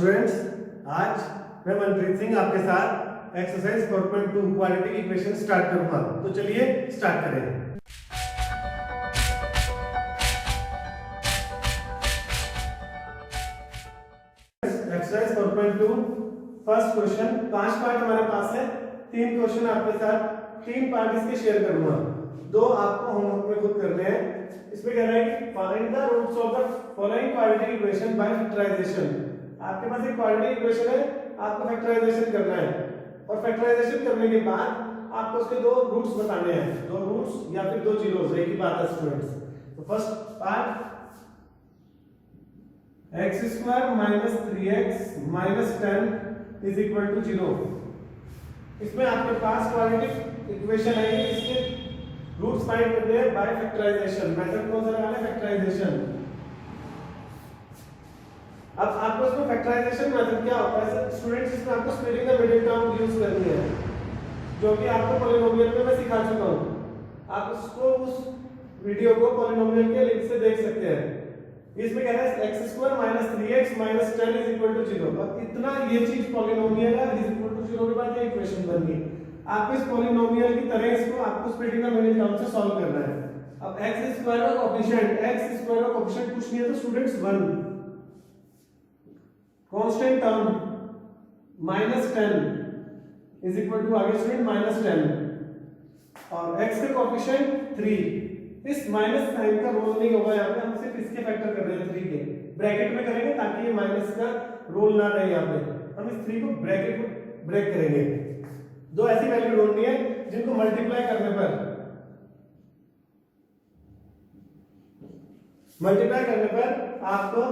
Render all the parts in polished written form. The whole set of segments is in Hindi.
स्टूडेंट्स, आज मैं मनप्रीत सिंह आपके साथ एक्सरसाइज 4.2 क्वाड्रेटिक इक्वेशन स्टार्ट करूंगा। तो चलिए स्टार्ट करें। एक्सरसाइज 4.2 फर्स्ट क्वेश्चन, 5 पार्ट हमारे पास है। 3 क्वेश्चन आपके साथ 3 पार्ट इसके शेयर करूंगा। 2 आपको होमवर्क में खुद करने हैं। इसमें कह रहा है कि find the roots of the following quadratic equation by factorisation. आपके पास एक क्वाड्रेटिक इक्वेशन है, आपको फैक्टराइजेशन करना है और फैक्टराइजेशन करने के बाद आपको उसके 2 रूट्स बताने हैं, 2 रूट्स या फिर 2 जीरोस, एक ही बात है स्टूडेंट्स। तो first part x² - 3x - 10 is equal to 0। इसमें आपके पास क्वाड्रेटिक इक्वेशन है, इसके रूट्स फाइंड करने हैं बाय फैक्टराइजेशन। मेथड कौन सा लगाना है? फैक्टराइजेशन। अब आपको इसमें फैक्टराइजेशन मेथड क्या होता है स्टूडेंट्स, इसमें आपको splitting the middle term use करनी है, जो कि आपको पॉलिनोमियल में मैं सिखा चुका हूं। आप उसको उस वीडियो को पॉलिनोमियल के लिंक से देख सकते हैं। इसमें कह रहा है x² - 3x - 10 is equal to 0। अब इतना ये चीज पॉलिनोमियल है, इज इक्वल टू 0 के बाद ये इक्वेशन बन गई। आपको इस पॉलिनोमियल की तरह इसको आपको स्प्लिटिंग द मिडिल टर्म से सॉल्व करना है। अब x² का कोएफिशिएंट कुछ नहीं है तो students 1, constant term -10 is equal to आगे स्टूडेंट -10 और x का कोएफिशिएंट 3। इस माइनस साइन का रोल नहीं होगा यहाँ पे, हम सिर्फ इसके फैक्टर कर रहे हैं 3 के। ब्रैकेट में करेंगे ताकि ये माइनस का रोल ना रहे यहाँ पे। हम इस 3 को ब्रैकेट में ब्रेक करेंगे। 2 ऐसी वैल्यू ढूंढनी है जिनको मल्टीप्लाई करने पर आपको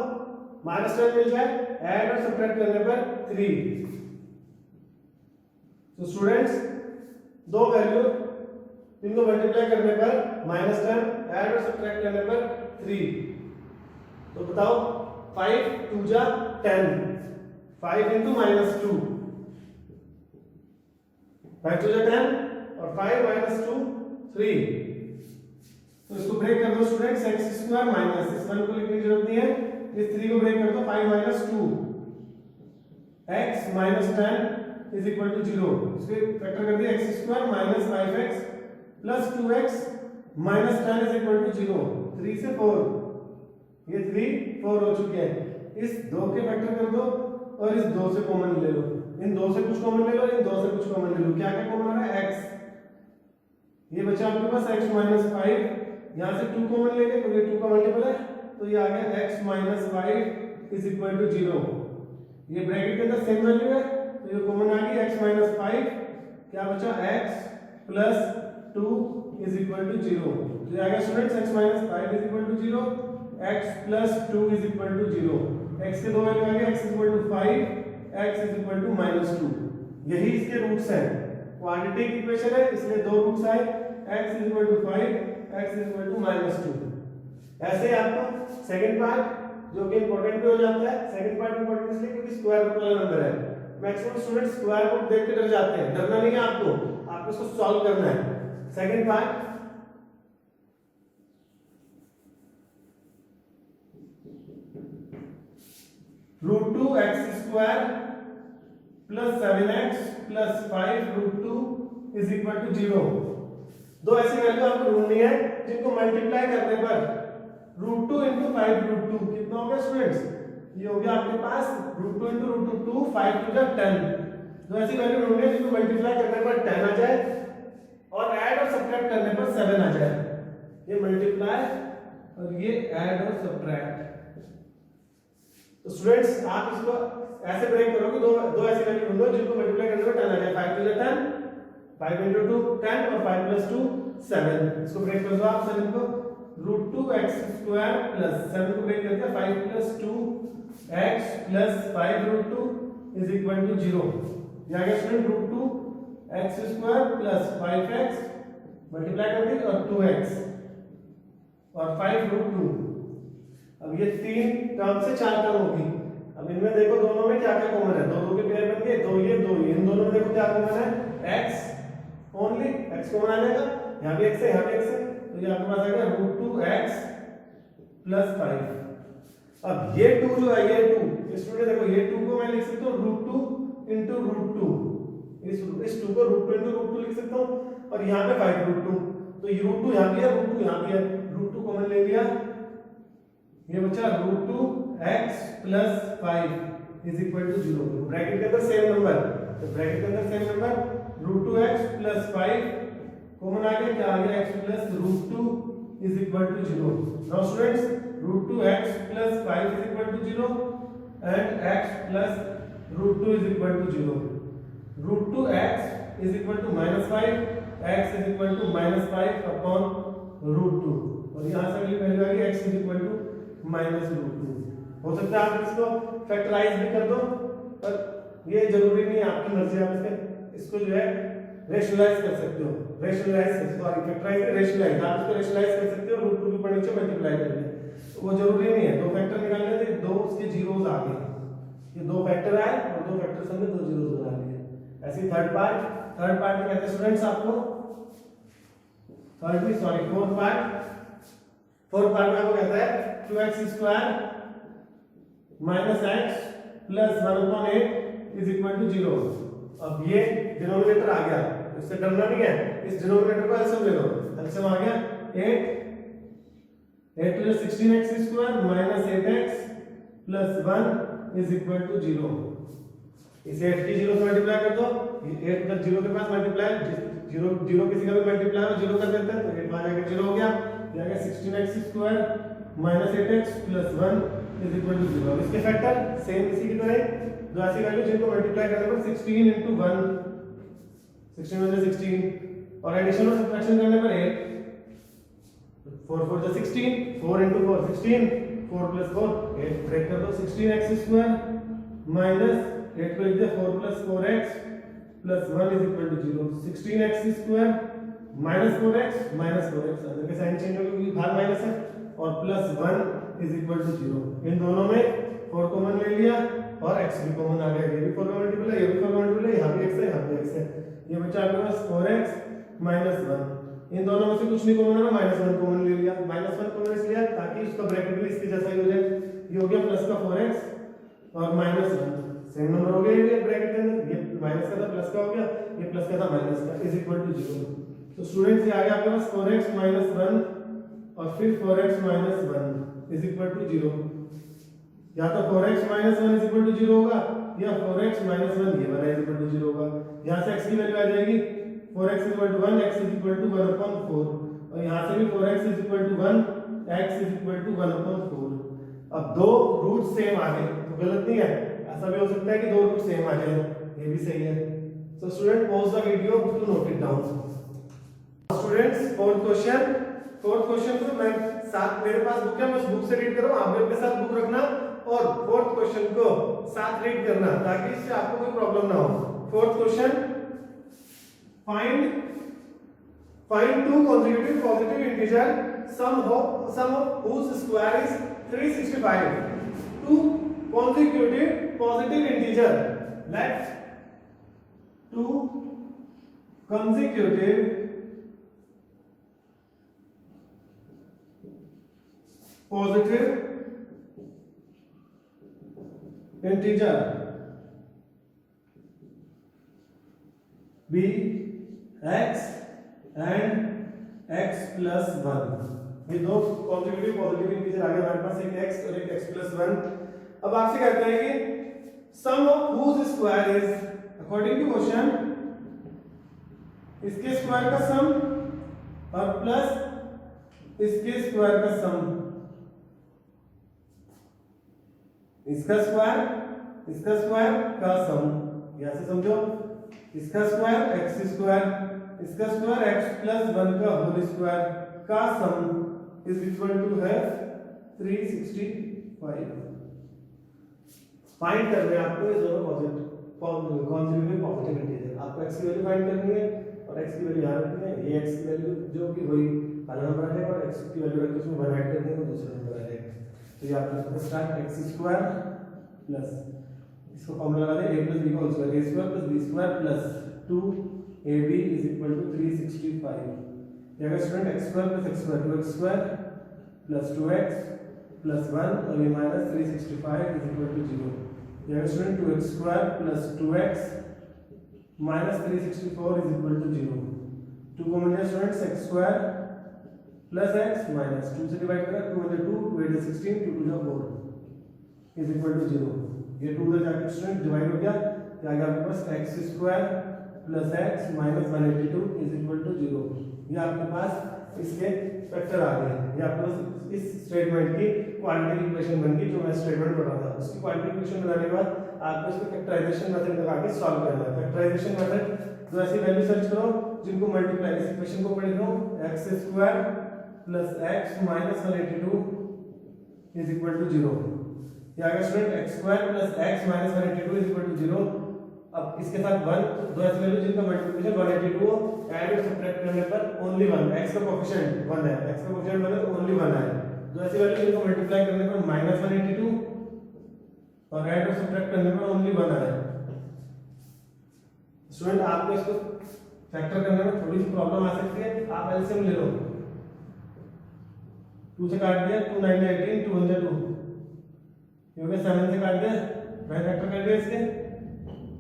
-10 मिल जाए, ऐड और सब्ट्रैक्ट करने पर 3। तो स्टूडेंट्स 2 वैल्यू इनको मल्टीप्लाई करने पर -10, ऐड और सब्ट्रैक्ट करने पर 3। तो बताओ 5 2 जा 10, 5 into -2, 5 2 जा 10 और 5 - 2 3। तो इसको ब्रेक कर दो स्टूडेंट्स, x² माइनस, इस 1 को लिखने की जरूरत नहीं है, इस 3 को ब्रेक कर दो, 5 - 2 x - 10 इज इक्वल टू 0। इसके फैक्टर कर दिया, x² - 5x plus 2x minus 10 is equal to 0। 3 से 4, ये 3 4 हो चुके हैं। इस 2 के फैक्टर कर दो और इस 2 से कॉमन ले लो, इन 2 से कुछ कॉमन ले लो, इन 2 से कुछ कॉमन ले लो। क्या क्या कॉमन आ रहा है? x। ये बचा आपके पास x - 5, यहां से 2 कॉमन ले गए तो ये 2 का मल्टीपल है, तो ये आ गया x - 5 इज इक्वल टू 0। ये ब्रैकेट के अंदर सेम वैल्यू है तो ये कॉमन आ गई, x - 5, क्या बचा? x plus 2 is equal to 0। तो ये आ गया students x - 5 is equal to 0, x plus 2 is equal to 0। x के 2 वैल्यू आ गए, x is equal to 5, x is equal to -2। यही इसके रूट्स हैं। क्वाड्रेटिक इक्वेशन है इसलिए 2 रूट्स आए, x is equal to 5, x is equal to -2। ऐसे आपको सेकंड पार्ट जो कि इंपॉर्टेंट भी हो जाता है। सेकंड पार्ट इंपॉर्टेंट इसलिए क्योंकि स्क्वायर रूट वाला नंबर है। मैक्सिमम स्टूडेंट्स स्क्वायर रूट देख के डर जाते हैं, डरना नहीं है आपको इसको सॉल्व करना है। Second part √2x² plus 7x plus 5 √2 is equal to 0। 2 ऐसी वैल्यू आपको ढूंढनी है जिनको मल्टीप्लाई करने पर √2 × 5 √2 कितना हो गया स्टूडेंट्स? ये हो गया आपके पास √2 × √2 5 2 जा 10। 2 ऐसी वैल्यू ढूंढनी है जिनको मल्टीप्लाई करने पर 10 आ जाए और ऐड और सब्ट्रैक्ट करने पर 7 आ जाए। ये मल्टीप्लाई और ये ऐड और सब्ट्रैक्ट। तो स्टूडेंट्स आप इसको ऐसे ब्रेक करोगे, दो ऐसे वैल्यू ढूंढो जिनको मल्टीप्लाई करने पर 10 आ जाए। 5 2 जा 10, 5 × 2 10 और 5 + 2 7। इसको ब्रेक कर दो आप 7 को, √2x² प्लस 7 को ब्रेक कर दिया, 5 + 2x plus 5 √2 is equal to 0। ये आ गया student √2x² plus 5x multiply कर दी और 2x और 5 √2। अब ये 3 टर्म से 4 टर्म होगी। अब इनमें देखो दोनों में क्या क्या कॉमन है, 2 के पेयर बन गए, 2 ये 2 ये। इन दोनों में देखो क्या कॉमन है? x ओनली, x कॉमन आ जाएगा, यहाँ भी x है यहाँ भी x है, तो ये आपके पास आ गया √2x प्लस 5। अब ये 2 जो है, ये 2 स्टूडेंट देखो, ये 2 को मैं लिख सकता हूँ √2 इंटू √2, इस 2 को √2 इंटू √2 लिख सकता हूँ, और यहाँ पे 5 √2, तो ये √2 यहाँ भी है, √2 यहाँ भी है, √2 कॉमन ले लिया, ये बचा √2x plus 5 is equal to 0। Bracket के अंदर सेम नंबर, तो ब्रैकेट के अंदर same number √2x plus 5 common आ गया, क्या आ गया, x plus √2 is equal to 0। Now students, √2x plus 5 is equal to 0 and x plus √2 is equal to 0। √2x is equal to -5, x is equal to -5 upon √2, और यहाँ से अगली वैल्यू आ गई x इज इक्वल टू -√2। हो सकता है आप इसको फैक्टराइज भी कर दो, पर ये जरूरी नहीं है, आपकी मर्जी, आप इसको जो है रेशनलाइज कर सकते हो, सॉरी फैक्टराइज रेशनलाइज, आप इसको रेशनलाइज कर सकते हो, √2 के ऊपर नीचे मल्टीप्लाई करके, तो वो जरूरी नहीं है। दो फैक्टर निकालने थे, दो उसके जीरोस आ गए, ये दो फैक्टर आए और दो फैक्टर से दो जीरोस बना लिए। ऐसे थर्ड पार्ट में कहते हैं स्टूडेंट्स आपको, फोर्थ पार्ट में आपको कहता है 2x² minus x plus 1/8 is equal to 0। अब ये डिनोमिनेटर आ गया, इससे डरना नहीं है, इस डिनोमिनेटर को एलसीएम ले लो, एलसीएम आ गया 8 to the 16x² minus 8x plus 1 is equal to 0। इसे 8 की 0 से मल्टीप्लाई कर दो, 8 प्लस 0 के पास मल्टीप्लाई, 0 किसी का भी मल्टीप्लाई हो 0 कर देते हैं, तो 8 आ जाएगा 0 हो गया, ये आ गया 16x² minus 8x plus 1 is equal to 0। इसके फैक्टर सेम इसी की तरह, दो ऐसी वैल्यू जिनको मल्टीप्लाई करने पर 16 into 1, 16 में 16, और एडिशन और सब्ट्रैक्शन करने पर 8, 4 4 जा 16, 4 into 4 16, 4 plus 4 8, ब्रेक कर दो, 16x² माइनस 8 को लिख दिया 4 plus 4x plus 1 is equal to 0। 16x² minus 4x अंदर के साइन चेंज हो गया क्योंकि बाहर माइनस है, और प्लस 1 इज इक्वल टू 0। इन दोनों में 4 कॉमन ले लिया और x भी कॉमन आ गया, ये भी 4 का मल्टीपल है, ये भी 4 का मल्टीपल है, यहाँ भी x है, यहाँ भी x है, ये बचा आपके पास 4x माइनस 1। इन दोनों में से कुछ नहीं कॉमन है, -1 कॉमन ले लिया, -1 कॉमन इसलिए ताकि उसका ब्रैकेट भी इसके जैसा ही हो जाए, ये हो गया प्लस का 4x और -1 सेम नंबर हो गया, ये ब्रैकेट के अंदर, ये माइनस का था प्लस का हो गया, ये प्लस का था माइनस का, इज इक्वल टू 0। तो स्टूडेंट्स ये आ गया आपके पास 4x माइनस 1 और फिर 4x minus 1 is equal to 0। या तो 4x minus 1 is equal to 0 होगा, या 4x माइनस 1 ये वाला इज इक्वल टू 0 होगा। यहाँ से x की वैल्यू आ जाएगी 4x is equal to 1, x is equal to 1/4, और यहाँ से भी 4x is equal to 1, x is equal to 1/4। अब दो रूट सेम आ गए तो गलत नहीं है, ऐसा भी हो सकता है कि दो रूट सेम आ जाए, ये भी सही है। So student pause the video to note it down. Students fourth question को मैं साथ, मेरे पास बुक है, मैं उस बुक से रीड कर रहा हूं, आप भी अपने साथ बुक रखना और फोर्थ क्वेश्चन को साथ रीड करना ताकि इससे आपको कोई प्रॉब्लम ना हो। Fourth question, find two consecutive positive integer sum of whose square is 365। two consecutive positive integer, let two consecutive positive integer be x and x plus 1। ये दो कॉन्जिक्यूटिव पॉजिटिव इंटीजर आ गए हमारे पास, एक x और एक x plus 1। अब आपसे कहते हैं कि sum of whose square is, according to question, इसके स्क्वायर का सम और प्लस इसके स्क्वायर का सम, इसका स्क्वायर का सम, यहां से समझो, इसका स्क्वायर इसका स्क्वायर x प्लस 1 का होल स्क्वायर का सम इज इक्वल टू है 365। फाइंड करना है आपको ये दोनों कॉन्जिक्यूटिव पॉजिटिव इंटीजर, आपको x की वैल्यू फाइंड करनी है और x की वैल्यू यहां रखनी है, ये x की वैल्यू जो भी हुई पहला नंबर आ जाएगा और x की वैल्यू रख के उसमें 1 ऐड कर देंगे तो दूसरा नंबर आ जाएगा। तो ये आपका स्टार्ट x² प्लस, इसको फॉर्मूला लगा दें a प्लस b का whole square, a² plus b square plus 2ab is equal to 365। ये अगर student x² plus x² 2x² plus 2x plus 1 और ये माइनस 365 इज इक्वल टू 0। ये student 2x square plus 2x minus 364 is equal to 0। 2 को मिल जाए students x square plus x minus 2 से डिवाइड करें, 2 में 2 2 8 16 2 2 4 इज इक्वल टू 0। ये 2 उधर जाकर स्टूडेंट डिवाइड हो गया, ये आ गया आपके पास x square plus x minus 182 is equal to 0। ये आपके पास इसके फैक्टर आ गए। ये आपके पास इस स्टेटमेंट की क्वाड्रेटिक इक्वेशन बन गई जो मैं स्टेटमेंट बता रहा था। उसकी क्वाड्रेटिक इक्वेशन बनाने के बाद आपको इसको फैक्टराइजेशन मेथड लगा के सॉल्व करना है। फैक्टराइजेशन मेथड जो ऐसी वैल्यू सर्च करो जिनको मल्टीप्लाई, इस इक्वेशन को पढ़ लो, x square plus x minus 182 is equal to 0। ये आ गया student x square plus x minus 182 is equal to 0। अब इसके साथ 1 दो ऐसी वैल्यू जिनका मल्टीप्लिकेशन 182 हो, ऐड और सब्ट्रैक्ट करने पर ओनली 1, x का कोएफिशिएंट 1 है, x का कोएफिशिएंट 1 है तो ओनली 1 है। दो ऐसी वैल्यू जिनको मल्टीप्लाई करने पर माइनस 182 और ऐड और सब्ट्रैक्ट करने पर ओनली 1 है। स्टूडेंट आपको इसको फैक्टर करने में थोड़ी सी प्रॉब्लम आ सकती है, आप एलसीएम ले लो। 2 से काट दिया 2 9 18 2 1 2, ये हो गया 7 से काट दिया, मैं फैक्टर कर दिया इसके,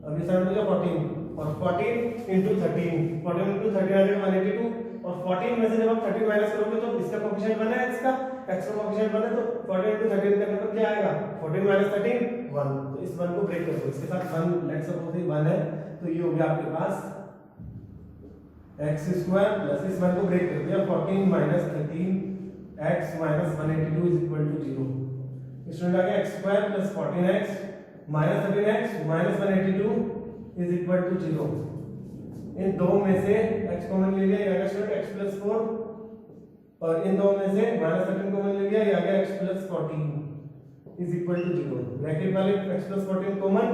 अब ये 7 हो गया 14 और 14 into 13, 14 into 13 आ जाएगा 182 और 14 में से जब आप 13 माइनस करोगे तो इसका कोएफिशिएंट 1 है, x का कोएफिशिएंट 1 है तो 14 into 13 करने पर क्या आएगा 14 माइनस 13 1। तो इस 1 को ब्रेक कर दो, इसके साथ 1 लेट्स सपोज 1 है तो ये हो गया आपके पास x स्क्वायर प्लस इस 1 को ब्रेक कर दिया 14 minus 13 x minus 182 is equal to 0। Student आ गया x square plus 14x minus 13x minus 182 is equal to 0। इन दो में से x कॉमन ले लिया, ये आ गया स्टूडेंट x प्लस 4 और इन दो में से माइनस 13 कॉमन ले लिया, ये आ गया x plus 14 is equal to 0। Bracket वाले x प्लस 14 कॉमन,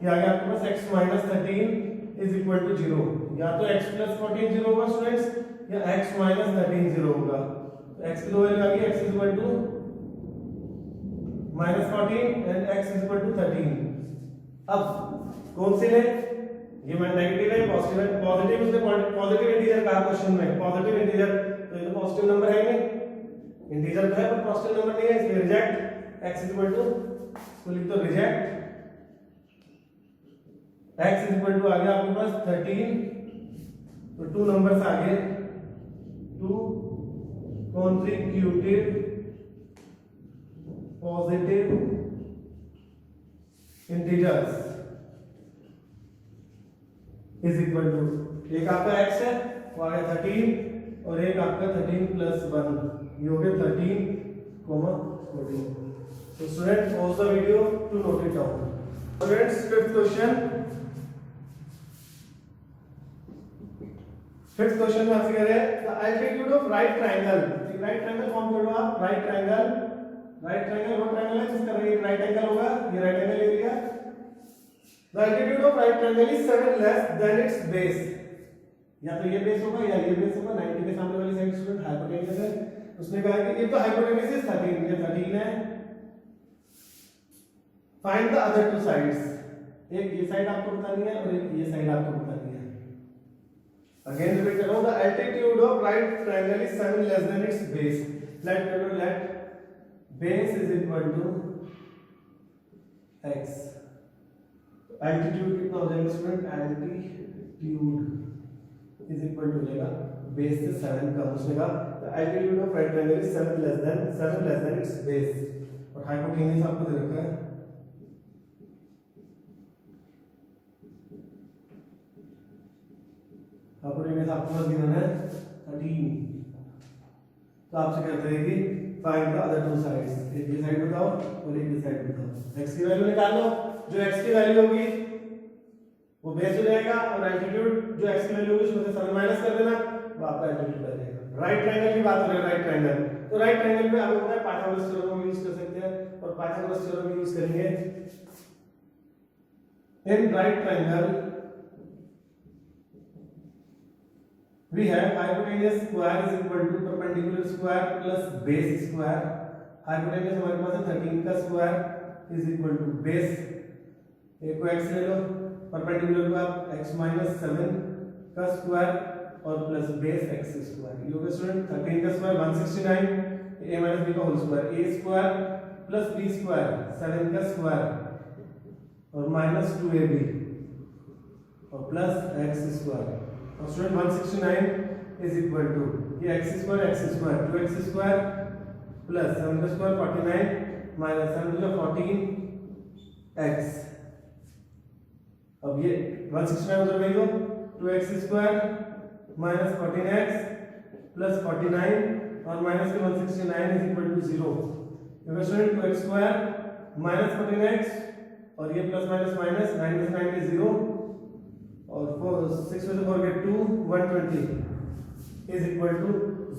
ये आ गया आपके पास x minus 13 is equal to 0। या तो x प्लस 14 0 होगा स्टूडेंट्स या x माइनस 13 0 होगा। तो x की दो वैल्यू आ गई, x is equal to minus 14 and x is equal to 13। अब कौन से ले, ये मैं नेगेटिव है पॉजिटिव है, पॉजिटिव उसने पॉजिटिव इंटीजर कहा क्वेश्चन में, पॉजिटिव इंटीजर तो ये तो पॉजिटिव नंबर है नहीं, इंटीजर तो है पर पॉजिटिव नंबर नहीं है, इसलिए reject x is equal to, तो लिख दो reject x is equal to आ गया आपके पास 13, तो 2 नंबर्स आ गए 2 consecutive positive integers is equal to, एक आपका x है वो आ गया 13 और एक आपका 13 प्लस 1, ये हो गया 13, 14। So students pause the video to note it down. Students fifth question में आपसे कह रहे हैं the altitude of right triangle, एक राइट ट्रायंगल फॉर्म कर लो आप, राइट ट्रायंगल वो ट्रायंगल है जिसका राइट एंगल होगा, ये राइट एंगल ले लिया। The altitude of right triangle is 7 less than its base, या तो ये बेस होगा या ये बेस होगा। 90 के सामने वाली साइड स्टूडेंट हाइपोटेन्यूज है, उसने कहा कि ये तो हाइपोटेन्यूज इज 13, ये 13 है। Find the other two sides, एक ये साइड आपको बतानी है और एक ये साइड आपको बतानी है। अगेन रिपीट कर रहा हूं, the altitude of right triangle is 7 less than its base. Let base is equal to x, altitude कितना हो जाएगा student, altitude is equal to हो जाएगा बेस से 7 कम, उसने कहा the altitude of right triangle is 7 less than its base और हाइपोटेन्यूज आपको दे रखा है हाइपोटेन्यूज आपको पास गिवन है 13। तो आपसे कहते हैं कि find the other two sides, एक ये साइड बताओ और एक ये साइड बताओ। x की वैल्यू निकाल लो, जो x की वैल्यू होगी वो बेस हो जाएगा और एल्टीट्यूड जो x की वैल्यू होगी उसमें से 7 माइनस कर देना, वो आपका एल्टीट्यूड आ जाएगा। राइट ट्रायंगल की बात हो रही है, राइट ट्रायंगल, तो राइट ट्रायंगल में आपको पता है पाइथागोरस थ्योरम यूज कर सकते हैं और पाइथागोरस थ्योरम यूज करेंगे। In right triangle we have hypotenuse square is equal to perpendicular square plus base square। hypotenuse हमारे पास है 13 का square is equal to base, एक को x ले लो, परपेंडिकुलर को आप x माइनस 7 का स्क्वायर और प्लस बेस x स्क्वायर। ये होगा स्टूडेंट 13 का स्क्वायर 169 a माइनस बी का whole square, a square plus b square 7 का स्क्वायर और माइनस 2ab और प्लस x स्क्वायर। और स्टूडेंट 169 इज इक्वल टू ये x square 2x square plus 7 का square 49 minus 7 to the 14x। अब ये 169 उधर भेज दो, 2x square minus 14x plus 49 और माइनस के 169 इज इक्वल टू 0। क्योंकि student 2x square minus 14x और ये प्लस माइनस माइनस 9 में 9 के 0 और 6 में से 4 get 2 120 is equal to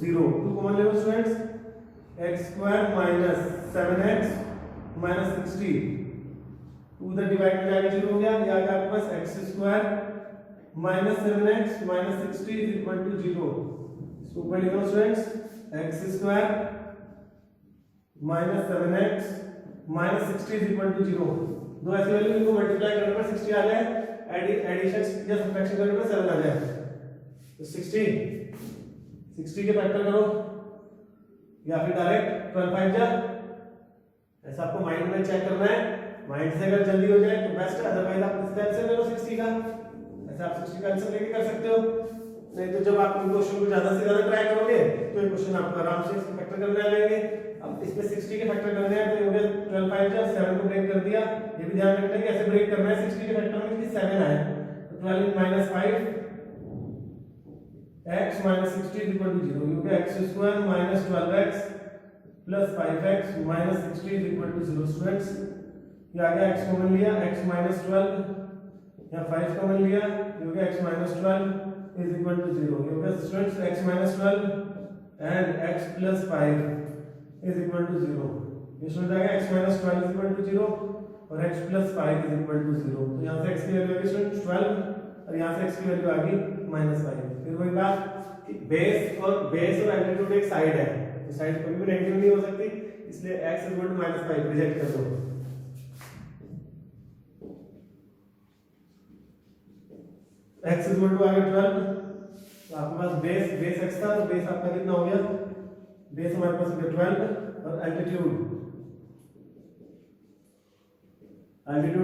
0। 2 common ले लो students, x square minus 7x minus 60 2 उधर डिवाइड में जाके 0 हो गया। ये आ गया आपके पास x square minus 7x minus 60 is equal to 0। इसको ऊपर लिख लो students, x square minus 7x minus 60 is equal to 0। दो ऐसी वैल्यू इनको मल्टीप्लाई करने पर 60 आ जाए, एडिशन या सब्ट्रैक्शन करने पर 7 आ जाए। तो 60 के फैक्टर करो या फिर डायरेक्ट 12 5 जा, ऐसा आपको माइंड में चेक करना है। माइंड से अगर जल्दी हो जाए तो बेस्ट है, अदरवाइज आप इसका आंसर ले लो 60 का। ऐसा आप 60 का आंसर लेके कर सकते हो। नहीं तो जब आप क्वेश्चन को ज्यादा से ज्यादा ट्राई करोगे तो ये क्वेश्चन आपको आराम से इसके फैक्टर करने आ जाएंगे। अब इसमें 60 के फैक्टर करने हैं तो ये हो गया 12 5 जा, 7 को ब्रेक कर दिया। ये भी ध्यान रखना है कि ऐसे ब्रेक करना है 60 के फैक्टर में कि 7 आए। तो 12 minus 5 x minus 60 is equal to 0। ये हो गया x square minus 12x plus 5x minus 60 is equal to 0। Students ये आ गया x कॉमन लिया, x माइनस 12 या 5 कॉमन लिया, ये हो गया x minus 12 is equal to 0। ये हो गया students x minus 12 and x plus 5 is equal to 0। ये स्टूडेंट आ गया x minus 12 is equal to 0 और x plus 5 is equal to 0। तो यहाँ से x की वैल्यू आ गई स्टूडेंट 12 और यहाँ से x की वैल्यू आ गई माइनस 5। फिर वही बात कि बेस और एम्पलीट्यूड एक साइड है, तो साइड कभी भी नेगेटिव नहीं हो सकती, इसलिए x is equal to minus 5 reject कर दो। x इज इक्वल टू आ गया 12, तो आपके पास बेस x था, तो बेस आपका कितना हो गया, बेस हमारे पास हो गया 12 और एल्टीट्यूड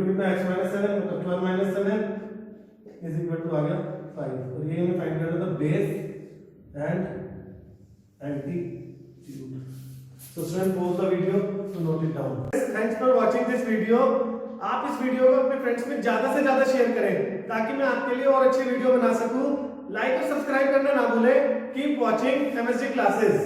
कितना x माइनस 7 मतलब 12 माइनस 7 इज इक्वल टू आ गया 5। और ये हमें फाइंड करना था base and altitude. So student pause the video to note it down. Thanks for watching this video. आप इस वीडियो को अपने फ्रेंड्स में ज्यादा से ज्यादा शेयर करें ताकि मैं आपके लिए और अच्छी वीडियो बना सकूं। लाइक और सब्सक्राइब करना ना भूलें। Keep watching MSG classes.